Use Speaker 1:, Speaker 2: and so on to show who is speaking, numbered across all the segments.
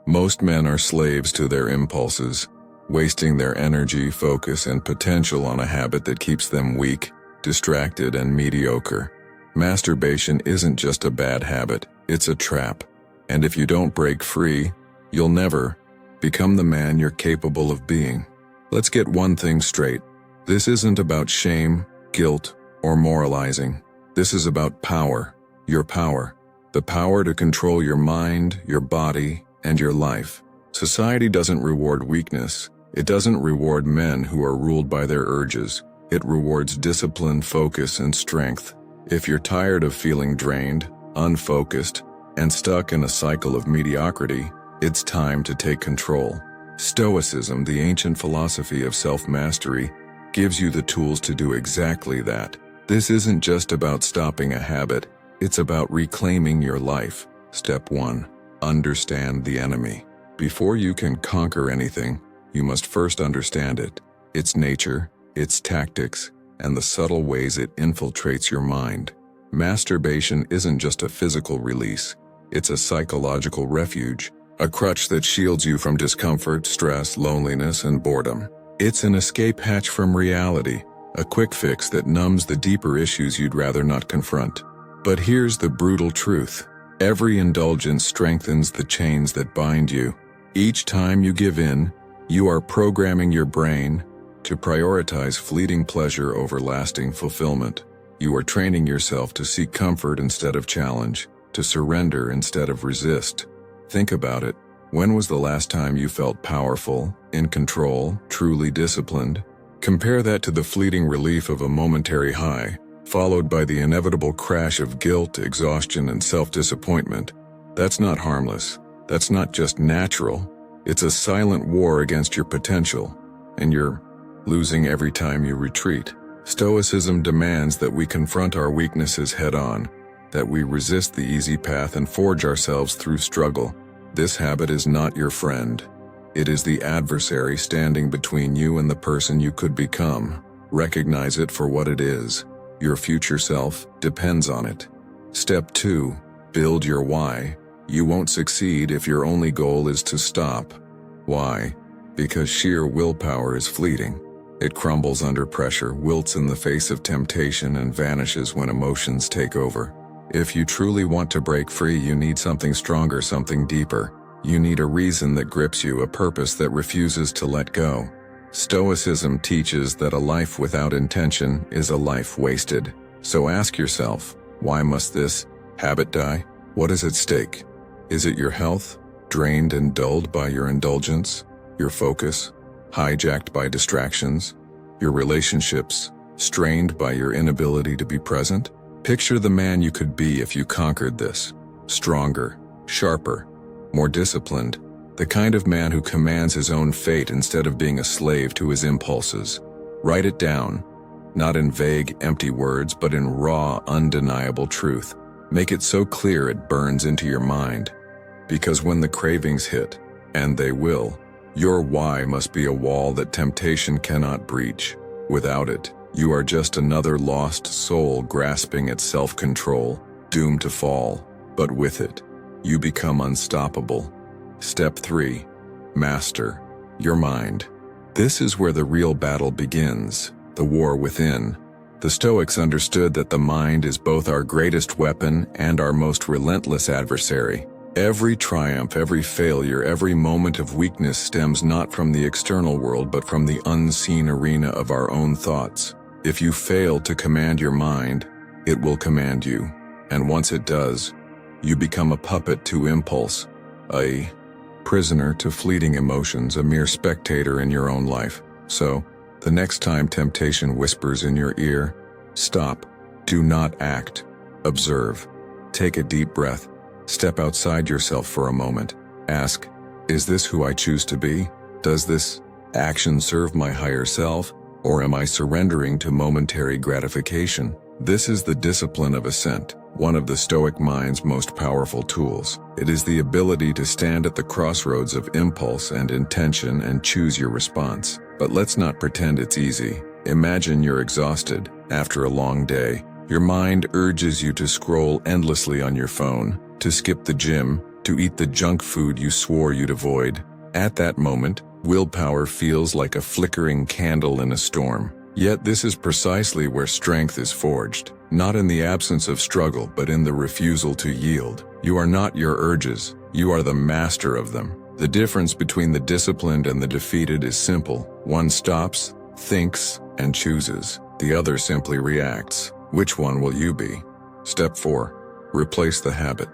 Speaker 1: Most men are slaves to their impulses, wasting their energy, focus, and potential on a habit that keeps them weak, distracted, and mediocre. Masturbation isn't just a bad habit, it's a trap. And if you don't break free, you'll never become the man you're capable of being. Let's get one thing straight. This isn't about shame, guilt, or moralizing. This is about power, your power. The power to control your mind, your body, and your life. Society doesn't reward weakness. It doesn't reward men who are ruled by their urges. It rewards discipline, focus, and strength. If you're tired of feeling drained, unfocused, and stuck in a cycle of mediocrity, it's time to take control. Stoicism, the ancient philosophy of self-mastery, gives you the tools to do exactly that. This isn't just about stopping a habit, it's about reclaiming your life. Step 1. Understand the enemy. Before you can conquer anything, you must first understand it, its nature, its tactics, and the subtle ways it infiltrates your mind. Masturbation isn't just a physical release, it's a psychological refuge, a crutch that shields you from discomfort, stress, loneliness, and boredom. It's an escape hatch from reality, a quick fix that numbs the deeper issues you'd rather not confront. But here's the brutal truth. Every indulgence strengthens the chains that bind you. Each time you give in, you are programming your brain to prioritize fleeting pleasure over lasting fulfillment. You are training yourself to seek comfort instead of challenge, to surrender instead of resist. Think about it. When was the last time you felt powerful, in control, truly disciplined? Compare that to the fleeting relief of a momentary high, followed by the inevitable crash of guilt, exhaustion, and self-disappointment. That's not harmless. That's not just natural. It's a silent war against your potential, and you're losing every time you retreat. Stoicism demands that we confront our weaknesses head-on, that we resist the easy path and forge ourselves through struggle. This habit is not your friend. It is the adversary standing between you and the person you could become. Recognize it for what it is. Your future self depends on it. Step 2. Build your why. You won't succeed if your only goal is to stop. Why? Because sheer willpower is fleeting. It crumbles under pressure, wilts in the face of temptation, and vanishes when emotions take over. If you truly want to break free, you need something stronger, something deeper. You need a reason that grips you, a purpose that refuses to let go. Stoicism teaches that a life without intention is a life wasted. So ask yourself, why must this habit die? What is at stake? Is it your health, drained and dulled by your indulgence? Your focus, hijacked by distractions? Your relationships, strained by your inability to be present? Picture the man you could be if you conquered this. Stronger, sharper, more disciplined. The kind of man who commands his own fate instead of being a slave to his impulses. Write it down, not in vague, empty words, but in raw, undeniable truth. Make it so clear it burns into your mind. Because when the cravings hit, and they will, your why must be a wall that temptation cannot breach. Without it, you are just another lost soul grasping at self-control, doomed to fall. But with it, you become unstoppable. Step 3. Master your mind. This is where the real battle begins, the war within. The Stoics understood that the mind is both our greatest weapon and our most relentless adversary. Every triumph, every failure, every moment of weakness stems not from the external world but from the unseen arena of our own thoughts. If you fail to command your mind, it will command you. And once it does, you become a puppet to impulse, a prisoner to fleeting emotions, a mere spectator in your own life. So, the next time temptation whispers in your ear, stop. Do not act. Observe. Take a deep breath. Step outside yourself for a moment. Ask, is this who I choose to be? Does this action serve my higher self, or am I surrendering to momentary gratification? This is the discipline of assent, one of the Stoic mind's most powerful tools. It is the ability to stand at the crossroads of impulse and intention and choose your response. But let's not pretend it's easy. Imagine you're exhausted after a long day. Your mind urges you to scroll endlessly on your phone, to skip the gym, to eat the junk food you swore you'd avoid. At that moment, willpower feels like a flickering candle in a storm. Yet this is precisely where strength is forged. Not in the absence of struggle, but in the refusal to yield. You are not your urges, you are the master of them. The difference between the disciplined and the defeated is simple. One stops, thinks, and chooses. The other simply reacts. Which one will you be? Step 4. Replace the habit.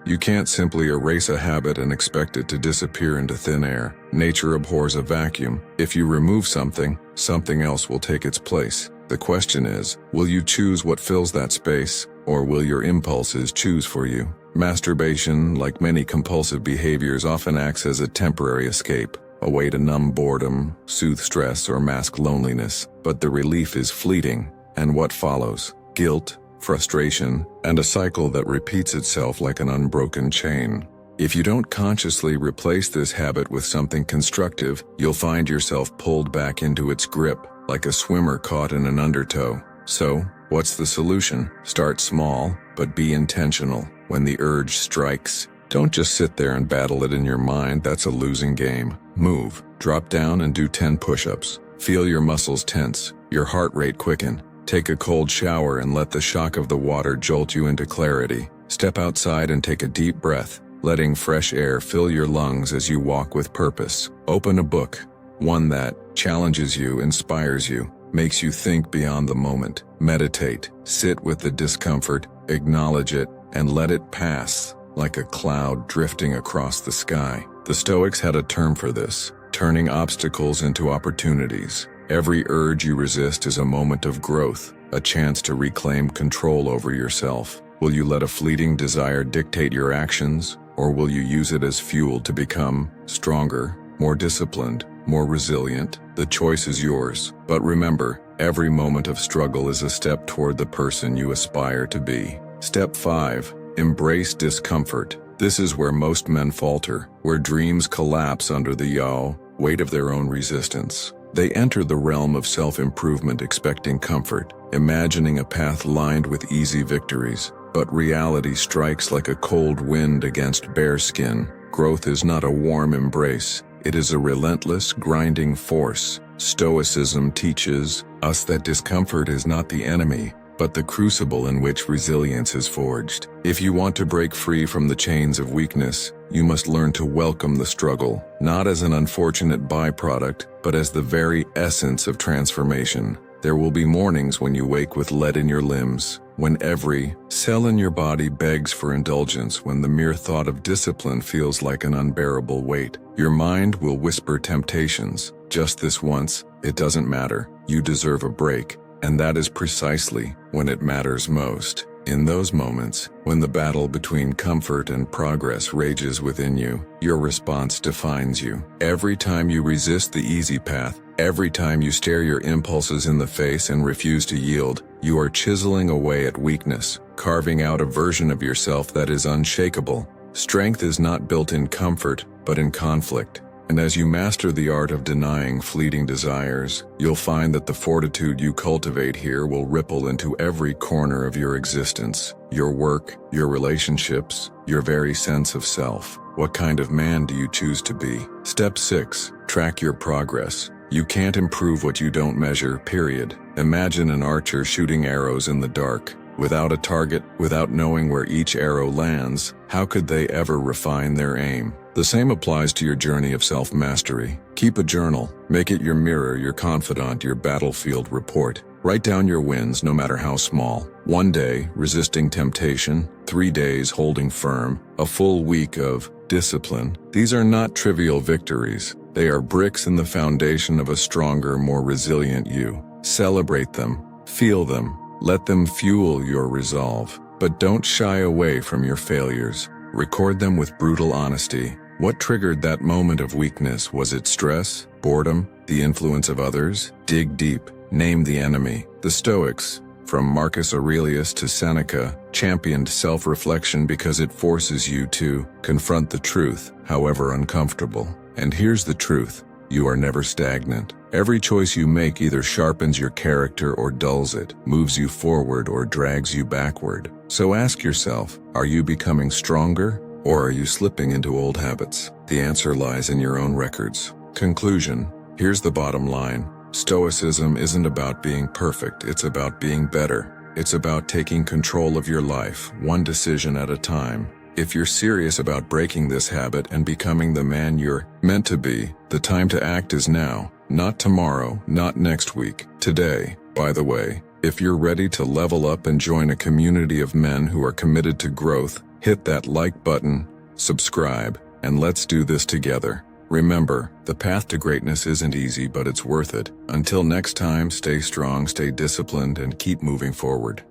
Speaker 1: You can't simply erase a habit and expect it to disappear into thin air. Nature abhors a vacuum. If you remove something, something else will take its place. The question is, will you choose what fills that space, or will your impulses choose for you? Masturbation, like many compulsive behaviors, often acts as a temporary escape, a way to numb boredom, soothe stress, or mask loneliness. But the relief is fleeting, and what follows? Guilt, frustration, and a cycle that repeats itself like an unbroken chain. If you don't consciously replace this habit with something constructive, you'll find yourself pulled back into its grip, like a swimmer caught in an undertow. So, what's the solution? Start small, but be intentional. When the urge strikes, don't just sit there and battle it in your mind. That's a losing game. Move. Drop down and do 10 push-ups. Feel your muscles tense, your heart rate quicken. Take a cold shower and let the shock of the water jolt you into clarity. Step outside and take a deep breath, letting fresh air fill your lungs as you walk with purpose. Open a book, one that challenges you, inspires you, makes you think beyond the moment. Meditate, sit with the discomfort, acknowledge it, and let it pass, like a cloud drifting across the sky. The Stoics had a term for this: turning obstacles into opportunities. Every urge you resist is a moment of growth, a chance to reclaim control over yourself. Will you let a fleeting desire dictate your actions, or will you use it as fuel to become stronger, more disciplined, more resilient? The choice is yours. But remember, every moment of struggle is a step toward the person you aspire to be. Step 5. Embrace discomfort. This is where most men falter, where dreams collapse under the weight of their own resistance. They enter the realm of self-improvement expecting comfort, imagining a path lined with easy victories. But reality strikes like a cold wind against bare skin. Growth is not a warm embrace. It is a relentless, grinding force. Stoicism teaches us that discomfort is not the enemy, but the crucible in which resilience is forged. If you want to break free from the chains of weakness, you must learn to welcome the struggle, not as an unfortunate byproduct, but as the very essence of transformation. There will be mornings when you wake with lead in your limbs, when every cell in your body begs for indulgence, when the mere thought of discipline feels like an unbearable weight. Your mind will whisper temptations. Just this once, it doesn't matter. You deserve a break. And that is precisely when it matters most. In those moments, when the battle between comfort and progress rages within you, your response defines you. Every time you resist the easy path, every time you stare your impulses in the face and refuse to yield, you are chiseling away at weakness, carving out a version of yourself that is unshakable. Strength is not built in comfort, but in conflict. And as you master the art of denying fleeting desires, you'll find that the fortitude you cultivate here will ripple into every corner of your existence, your work, your relationships, your very sense of self. What kind of man do you choose to be? Step 6. Track your progress. You can't improve what you don't measure, period. Imagine an archer shooting arrows in the dark. Without a target, without knowing where each arrow lands, how could they ever refine their aim? The same applies to your journey of self-mastery. Keep a journal. Make it your mirror, your confidant, your battlefield report. Write down your wins, no matter how small. 1 day, resisting temptation. 3 days, holding firm. A full week of discipline. These are not trivial victories. They are bricks in the foundation of a stronger, more resilient you. Celebrate them. Feel them. Let them fuel your resolve. But don't shy away from your failures. Record them with brutal honesty. What triggered that moment of weakness? Was it stress, boredom, the influence of others? Dig deep. Name the enemy. The Stoics, from Marcus Aurelius to Seneca, championed self-reflection because it forces you to confront the truth, however uncomfortable. And here's the truth. You are never stagnant. Every choice you make either sharpens your character or dulls it, moves you forward or drags you backward. So ask yourself, are you becoming stronger, Or are you slipping into old habits? The answer lies in your own records. Conclusion. Here's the bottom line. Stoicism isn't about being perfect, it's about being better. It's about taking control of your life, one decision at a time. If you're serious about breaking this habit and becoming the man you're meant to be, the time to act is now. Not tomorrow, not next week, today. By the way, if you're ready to level up and join a community of men who are committed to growth, hit that like button, subscribe, and let's do this together. Remember, the path to greatness isn't easy, but it's worth it. Until next time, stay strong, stay disciplined, and keep moving forward.